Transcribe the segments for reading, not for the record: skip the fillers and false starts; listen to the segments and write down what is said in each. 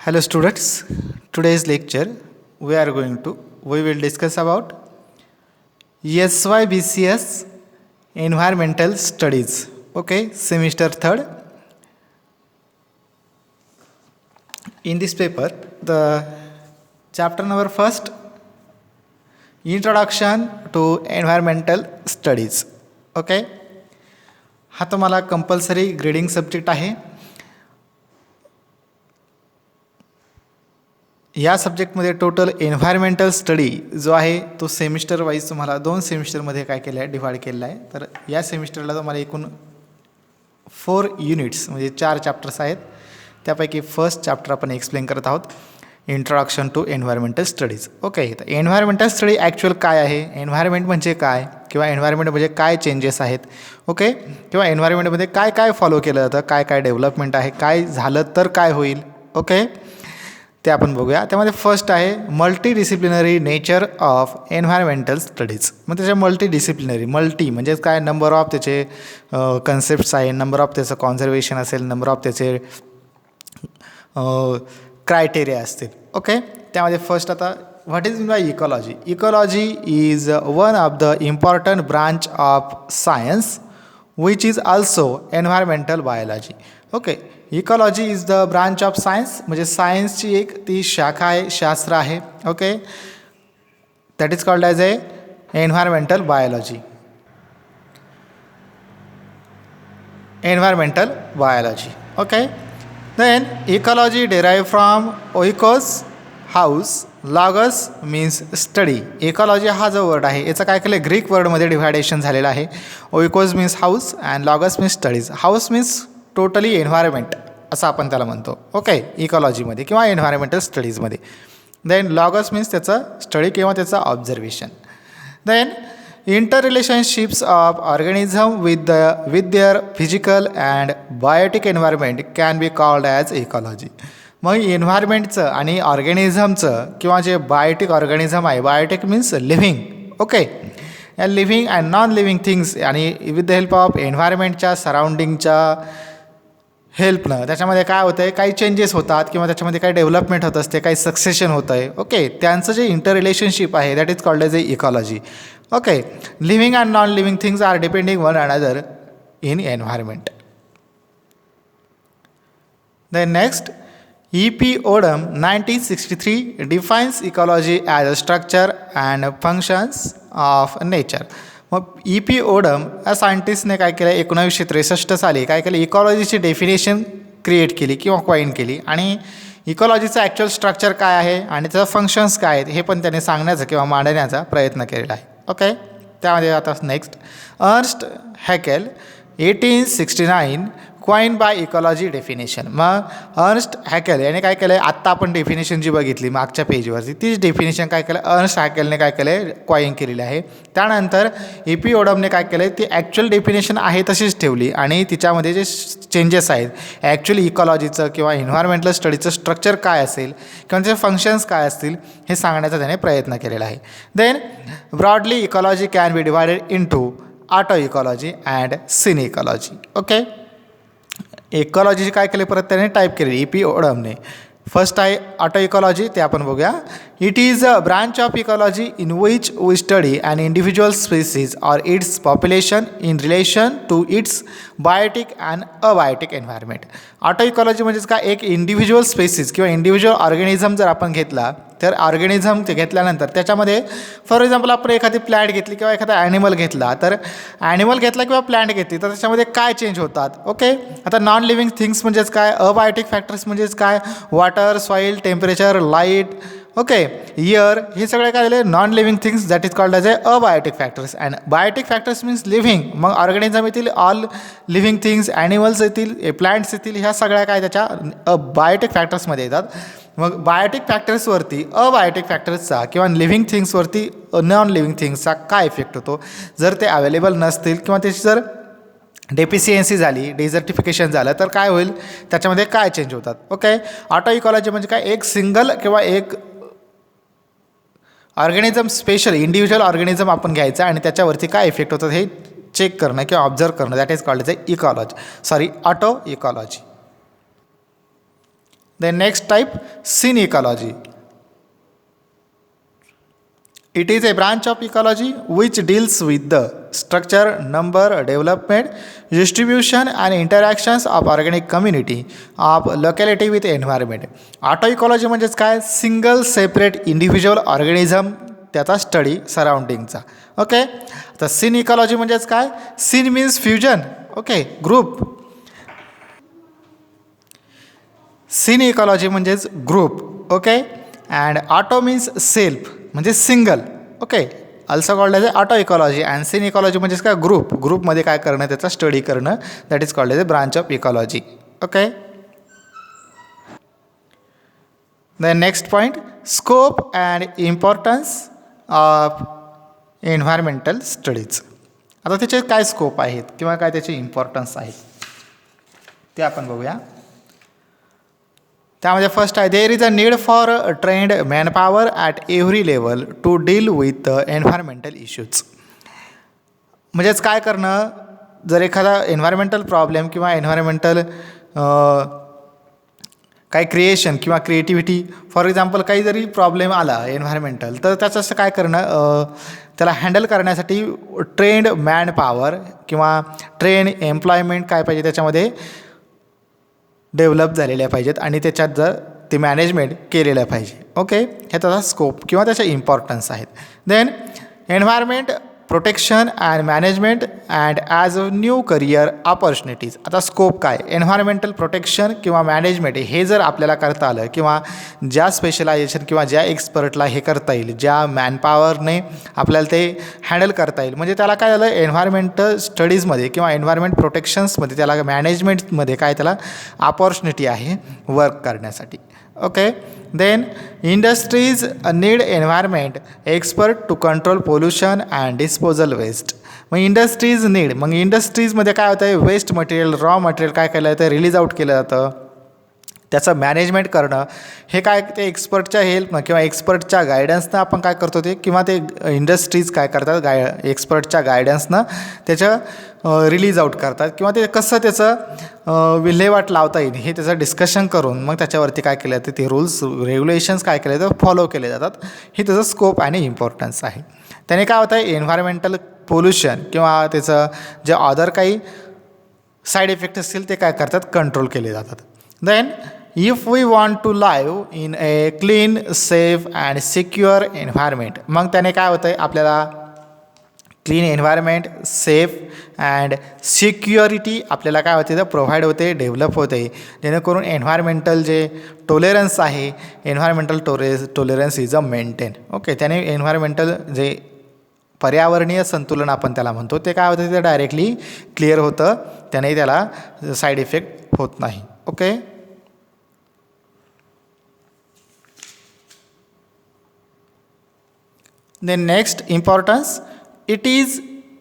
Hello students, today's lecture we will discuss about SYBCS environmental studies. Okay, semester 3rd. In this paper, the chapter number 1st, Introduction to Environmental Studies. Okay, हा तुम्हाला compulsory grading subject आहे. या सब्जेक्टमध्ये total environmental study जो आहे तो semester wise तुम्हाला 2 सेमिस्टरमध्ये काय केलं आहे, डिवाइड केलेला आहे. तर या सेमिस्टरला तुम्हाला एकूण 4 युनिट्स म्हणजे 4 चॅप्टर्स आहेत. त्यापैकी फर्स्ट चॅप्टर आपण एक्सप्लेन करत आहोत, introduction to environmental studies. Okay, तर एन्व्हायरमेंटल स्टडी ॲक्च्युअल काय आहे, एन्व्हायरमेंट म्हणजे काय, किंवा एन्व्हायरमेंट म्हणजे काय चेंजेस आहेत, ओके, किंवा एन्व्हायरमेंटमध्ये काय काय फॉलो केलं जातं, काय काय डेव्हलपमेंट आहे, काय झालं तर काय होईल, ओके, ते आपण बघूया. त्यामध्ये फर्स्ट आहे multi disciplinary nature of environmental studies. मग त्याच्या मल्टी म्हणजे काय, नंबर ऑफ त्याचे कन्सेप्ट्स आहे, नंबर ऑफ त्याचं कॉन्झर्वेशन असेल, नंबर ऑफ त्याचे क्रायटेरिया असतील. ओके, त्यामध्ये फर्स्ट आता what is by ecology. Ecology is one of the important branch of science which is also environmental biology. Okay, ecology is the branch of science म्हणजे सायन्सची एक ती शाखा आहे, शास्त्र आहे. Okay, that is called as a environmental biology. Environmental biology. Okay, then ecology derive from oikos house, logos means study. Ecology हा जो वर्ड आहे याचं काय केलं, ग्रीक वर्डमध्ये डिव्हायडेशन झालेलं आहे. Oikos means house and logos means studies. House means totally environment असं आपण त्याला म्हणतो. ओके, इकॉलॉजीमध्ये किंवा एन्व्हायरमेंटल स्टडीजमध्ये. देन लॉगस मीन्स त्याचं स्टडी किंवा त्याचं observation. Then interrelationships of organism with their physical and biotic environment can be called as ecology. मग एन्व्हायरमेंटचं आणि ऑर्गॅनिझमचं किंवा जे बायोटिक ऑर्गॅनिझम आहे, बायोटिक मीन्स लिव्हिंग. ओके, या living and non living things आणि विथ द हेल्प ऑफ एन्व्हायरमेंटच्या सराउंडिंगच्या हेल्पनं त्याच्यामध्ये काय होतं आहे, काही चेंजेस होतात किंवा त्याच्यामध्ये काही डेव्हलपमेंट होत असते, काही सक्सेशन होतं आहे. ओके, त्यांचं जे इंटर रिलेशनशिप आहे that is called as a ecology. Okay, living and non living things are depending one another in environment. Then next, E.P. Odum 1963 defines ecology as a structure and functions of nature. मग E.P. Odum या सायंटिस्टने काय केलं, 1963 साली काय केलं, इकॉलॉजीची definition create केली किंवा coin केली आणि इकॉलॉजीचं ॲक्च्युअल स्ट्रक्चर काय आहे आणि त्याचं फंक्शन्स काय आहेत हे पण त्याने सांगण्याचा किंवा मांडण्याचा प्रयत्न केलेला आहे. ओके, त्यामध्ये आता next Ernst Haeckel 1869 coin by ecology definition. मग अर्न्स्ट हॅकेल याने काय केलं आहे, आत्ता आपण डेफिनेशन जी बघितली मागच्या पेजवरती तीच डेफिनेशन काय केलं, अर्न्स्ट हॅकेलने काय केलं आहे, क्वाइन केलेली आहे. त्यानंतर E.P. ओडमने काय केलं आहे, ती ॲक्च्युअल डेफिनेशन आहे तशीच ठेवली आणि तिच्यामध्ये जे चेंजेस आहेत, ॲक्च्युअली इकॉलॉजीचं किंवा एन्व्हायरमेंटल स्टडीचं स्ट्रक्चर काय असेल किंवा त्याचे फंक्शन्स काय असतील हे सांगण्याचा त्याने प्रयत्न केलेला आहे. Then broadly ecology can be divided into auto ecology and syn ecology. Okay, इकॉलॉजीची काय केले परत त्याने टाईप केलेली E.P. ओडमने. फर्स्ट आहे ऑटो इकॉलॉजी, ते आपण बघूया. It is a branch of ecology in which we study an individual species or its population in relation to its biotic and abiotic environment. Auto ecology म्हणजेच काय, एक individual species किंवा individual organism जर आपण घेतला तर ऑर्गॅनिझम ते घेतल्यानंतर त्याच्यामध्ये फॉर एक्झाम्पल आपण एखादी प्लॅन्ट घेतली किंवा एखादा ॲनिमल घेतला, तर ॲनिमल घेतला किंवा प्लॅन्ट घेतली तर त्याच्यामध्ये काय चेंज होतात. ओके, आता नॉन लिव्हिंग थिंग्स म्हणजेच काय, अबायोटिक फॅक्टर्स म्हणजेच काय, water, soil, temperature, light, okay, air, हे सगळे काय झाले non living things that is called as a abiotic factors. And biotic factors means living. मग ऑर्गॅनिझम येतील, ऑल लिव्हिंग थिंग्स, ॲनिमल्स येतील, प्लांट्स येतील, ह्या सगळ्या काय त्याच्या बायोटिक फॅक्टर्समध्ये येतात. मग बायोटिक फॅक्टर्सवरती अबायोटिक फॅक्टर्सचा किंवा लिव्हिंग थिंग्सवरती नॉन लिव्हिंग थिंग्सचा काय इफेक्ट होतो, जर ते अवेलेबल नसतील किंवा त्याची जर डेफिशियन्सी झाली, डेझर्टिफिकेशन झालं तर काय होईल, त्याच्यामध्ये काय चेंज होतात. ओके, ऑटो इकॉलॉजी म्हणजे काय, एक सिंगल किंवा एक ऑर्गॅनिझम स्पेशल इंडिव्हिज्युअल ऑर्गॅनिझम आपण घ्यायचं आणि त्याच्यावरती काय इफेक्ट होतात हे चेक करणं किंवा ऑब्झर्व करणं, that is called as ecology, auto ecology. Then next type, scene ecology. It is a branch of ecology which deals with the structure, number, development, distribution and interactions of organic community of locality with environment. Auto ecology म्हणजेच काय, single separate individual organism त्याचा study सराउंडिंगचा. Okay, तर syn ecology म्हणजेच काय, syn means fusion, okay, group. Syn ecology म्हणजेच group, okay. And auto means self म्हणजे single, okay, also called as auto ecology. And syn ecology म्हणजेच काय, group, ग्रुपमध्ये काय करणं, त्याचा स्टडी करणं, that is called as a branch of ecology. Okay. The next point, scope and importance of environmental studies. आता त्याचे काय स्कोप आहेत किंवा काय त्याचे इम्पॉर्टन्स आहेत ते आपण बघूया. त्यामध्ये फर्स्ट आहे, there is a need for trained manpower at every level to deal with environmental issues. म्हणजेच काय करणं, जर एखादा एन्व्हायरमेंटल प्रॉब्लेम किंवा एन्व्हायरमेंटल काही क्रिएशन किंवा क्रिएटिव्हिटी, फॉर एक्झाम्पल काही जरी प्रॉब्लेम आला एन्व्हायरमेंटल, तर त्याचं असं काय करणं, त्याला हँडल करण्यासाठी ट्रेंड मॅनपॉवर किंवा ट्रेन एम्प्लॉयमेंट काय पाहिजे त्याच्यामध्ये डेव्हलप झालेल्या पाहिजेत आणि त्याच्यात जर ते मॅनेजमेंट केलेलं पाहिजे. ओके, हे त्याचा स्कोप किंवा त्याचे इम्पॉर्टन्स आहेत. Then environment protection and management and as a new career opportunities. आता स्कोप काय, एन्व्हायरमेंटल प्रोटेक्शन किंवा मॅनेजमेंट हे जर आपल्याला करता आलं किंवा ज्या स्पेशलायझेशन किंवा ज्या एक्सपर्टला हे करता येईल, ज्या मॅनपॉवरने आपल्याला ते हँडल करता येईल, म्हणजे त्याला काय झालं, एन्व्हायरमेंटल स्टडीजमध्ये किंवा एन्व्हायरमेंट प्रोटेक्शन्समध्ये त्याला मॅनेजमेंटमध्ये काय त्याला ऑपॉर्च्युनिटी आहे वर्क करण्यासाठी. Okay. Then industries need environment expert to control pollution and disposal waste. मग इंडस्ट्रीज नीड, मग इंडस्ट्रीजमध्ये काय होतं आहे, वेस्ट मटेरियल, रॉ मटेरियल काय केलं जातं, रिलीज आउट केलं जातं, त्याचं मॅनेजमेंट करणं हे काय ते एक्सपर्टच्या हेल्पनं किंवा एक्सपर्टच्या गायडन्सनं आपण काय करतो ते, किंवा ते इंडस्ट्रीज काय करतात एक्सपर्टच्या गायडन्सनं त्याचं रिलीज आउट करतात किंवा ते कसं त्याचं विल्हेवाट लावता येईल हे त्याचं डिस्कशन करून मग त्याच्यावरती काय केलं जातं, ते रूल्स रेग्युलेशन्स काय केले जातात, फॉलो केले जातात. हे त्याचं स्कोप आणि इम्पॉर्टन्स आहे. त्याने काय होतं आहे, एन्व्हायरमेंटल पोल्युशन किंवा त्याचं जे अदर काही साईड इफेक्ट असतील ते काय करतात, कंट्रोल केले जातात. Then if we want to live in a clean, safe and secure environment, मग त्याने काय होतं आहे, आपल्याला clean environment, safe and security आपल्याला काय होते तर प्रोव्हाइड होते, डेव्हलप होते, जेणेकरून एन्व्हायरमेंटल जे टॉलरन्स आहे, environmental tolerance is a maintain. Okay, त्याने एन्व्हायरमेंटल जे पर्यावरणीय संतुलन आपण त्याला म्हणतो ते काय होतं, ते डायरेक्टली क्लिअर होतं, त्याने त्याला साईड इफेक्ट होत नाही. Okay. Then next importance, it is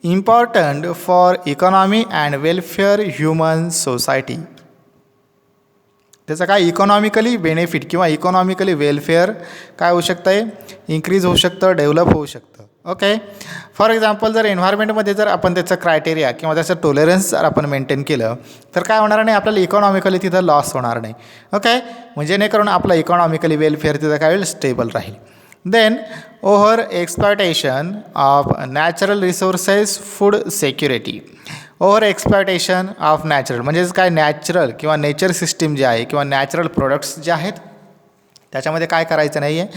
important for economy and welfare human society. त्याचं काय इकॉनॉमिकली बेनिफिट किंवा इकॉनॉमिकली वेलफेअर काय होऊ शकतं आहे, इन्क्रीज होऊ शकतं, डेव्हलप होऊ शकतं. ओके. फॉर एक्झाम्पल जर एन्व्हायरमेंटमध्ये जर आपण त्याचं क्रायटेरिया किंवा त्याचं टॉलरन्स जर आपण मेंटेन केलं तर काय होणार नाही, आपल्याला इकॉनॉमिकली तिथं लॉस होणार नाही. ओके, म्हणजे जेणेकरून आपलं इकॉनॉमिकली वेलफेअर तिथं काय होईल, स्टेबल राहील. Then over exploitation of natural resources, food security. Over exploitation of natural म्हणजेच काय, नॅचरल किंवा नेचर सिस्टीम जे आहे किंवा नॅचरल प्रोडक्ट्स जे आहेत त्याच्यामध्ये काय करायचं नाही आहे,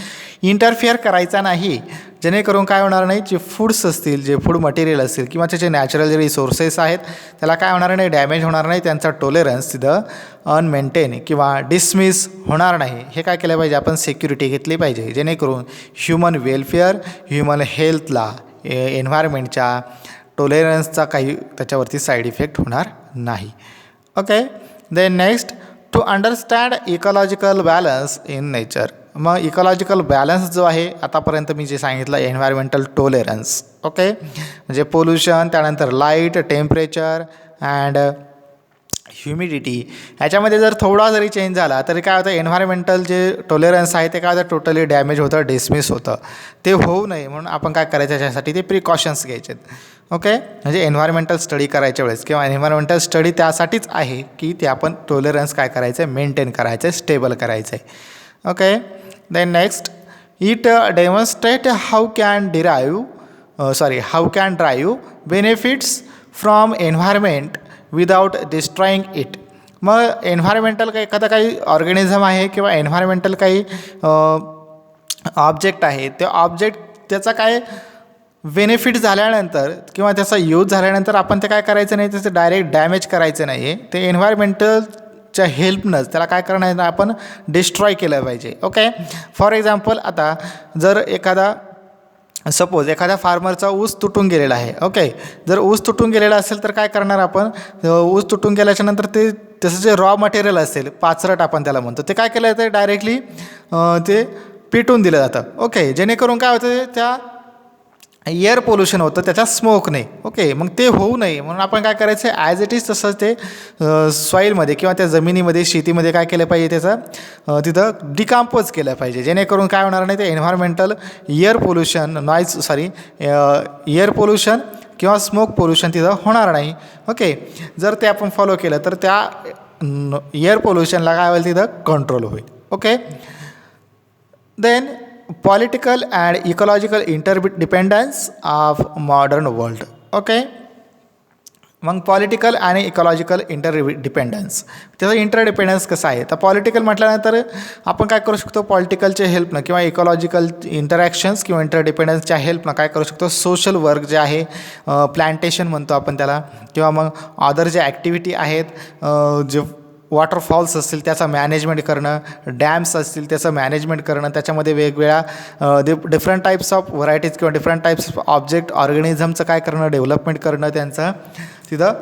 इंटरफिअर करायचा नाही, जेणेकरून काय होणार नाही, जे फूड्स असतील, जे फूड मटेरियल असतील किंवा त्याचे नॅचरल जे रिसोर्सेस आहेत त्याला काय होणार नाही, डॅमेज होणार नाही, त्यांचा टॉलरन्स तिथं अनमेंटेन किंवा डिसमिस होणार नाही. हे काय केलं पाहिजे, आपण सिक्युरिटी घेतली पाहिजे, जेणेकरून ह्युमन वेलफेअर, ह्युमन हेल्थला, एन्व्हायरमेंटच्या टॉलरन्सचा काही त्याच्यावरती साईड इफेक्ट होणार नाही. Okay. Then next, to understand ecological balance in nature. मग इकॉलॉजिकल बॅलन्स जो आहे आतापर्यंत मी जे सांगितलं, एन्व्हायरमेंटल टॉलरन्स, ओके, म्हणजे पोल्युशन, त्यानंतर लाईट, टेम्परेचर अँड ह्युमिडिटी, ह्याच्यामध्ये जर थोडा जरी चेंज झाला तरी काय होतं, एन्व्हायरमेंटल जे टॉलरन्स आहे ते काय होतं, टोटली डॅमेज होतं, डिसमिस होतं. ते होऊ नये म्हणून आपण काय करायचं, त्याच्यासाठी ते प्रिकॉशन्स घ्यायचे. ओके, म्हणजे एन्व्हायरमेंटल स्टडी करायच्या वेळेस किंवा एन्व्हायरमेंटल स्टडी त्यासाठीच आहे की ते आपण टॉलरन्स काय करायचं आहे, मेंटेन करायचं आहे, स्टेबल करायचं आहे. Okay, then next, it demonstrate how can drive benefits from environment without destroying it. मग एन्व्हायरमेंटल काही ऑर्गॅनिझम आहे किंवा एन्व्हायरमेंटल काही ऑब्जेक्ट आहे, ते ऑब्जेक्ट त्याचा काय बेनिफिट झाल्यानंतर किंवा त्याचा यूज झाल्यानंतर आपण ते काय करायचं नाही, त्याचं डायरेक्ट डॅमेज करायचं नाही आहे. ते एन्व्हायरमेंटलच्या हेल्पनंच त्याला काय करणं आहे, आपण डिस्ट्रॉय केलं पाहिजे. ओके, फॉर एक्झाम्पल आता जर सपोज एखाद्या फार्मरचा ऊस तुटून गेलेला आहे. ओके, जर ऊस तुटून गेलेला असेल तर काय करणार आपण, ऊस तुटून गेल्याच्या नंतर त्याचं जे रॉ मटेरियल असेल, पाचरट आपण त्याला म्हणतो, ते काय केलं जातं, डायरेक्टली ते पेटून दिलं जातं. ओके, जेणेकरून काय होतं, त्या एअर पोल्युशन होतं, त्याच्या स्मोकने. ओके, मग ते होऊ नये म्हणून आपण काय करायचं आहे, ॲज इट इज तसंच ते सॉईलमध्ये किंवा त्या जमिनीमध्ये शेतीमध्ये काय केलं पाहिजे, त्याचं तिथं डिकम्पोज केलं पाहिजे, जेणेकरून काय होणार नाही, ते एन्व्हायरमेंटल एअर पोल्युशन किंवा स्मोक पोल्युशन तिथं होणार नाही. ओके, जर ते आपण फॉलो केलं तर त्या एअर पोल्युशनला काय होईल, तिथं कंट्रोल होईल. Okay, then political and ecological interdependence of modern world. Okay, मग पॉलिटिकल आणि इकॉलॉजिकल इंटरडिपेंडन्स, त्याचा इंटरडिपेंडन्स कसा आहे, तर पॉलिटिकल म्हटल्यानंतर आपण काय करू शकतो, पॉलिटिकलच्या हेल्पनं किंवा इकॉलॉजिकल इंटरॅक्शन्स किंवा इंटरडिपेंडन्सच्या हेल्पनं काय करू शकतो, सोशल वर्क जे आहे, प्लॅन्टेशन म्हणतो आपण त्याला, किंवा मग अदर जे ॲक्टिव्हिटी आहेत, जे वॉटरफॉल्स असतील त्याचं मॅनेजमेंट करणं, डॅम्स असतील त्याचं मॅनेजमेंट करणं, त्याच्यामध्ये वेगवेगळ्या डिफरंट टाईप्स ऑफ व्हरायटीज किंवा डिफरंट टाईप्स ऑफ ऑब्जेक्ट ऑर्गॅनिझमचं काय करणं, डेव्हलपमेंट करणं, त्यांचं तिथं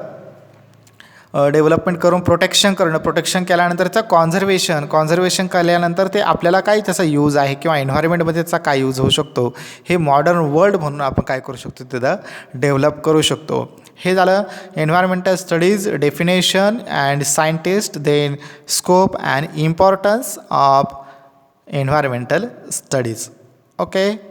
डेव्हलपमेंट करून प्रोटेक्शन केल्यानंतर त्याचं कॉन्झर्वेशन केल्यानंतर ते आपल्याला काय त्याचा यूज आहे किंवा एन्व्हायरमेंटमध्ये त्याचा काय यूज होऊ शकतो, हे मॉडर्न वर्ल्ड म्हणून आपण काय करू शकतो, तिथं डेव्हलप करू शकतो. हे झालं environmental studies definition and scientist, then scope and importance of environmental studies. Okay.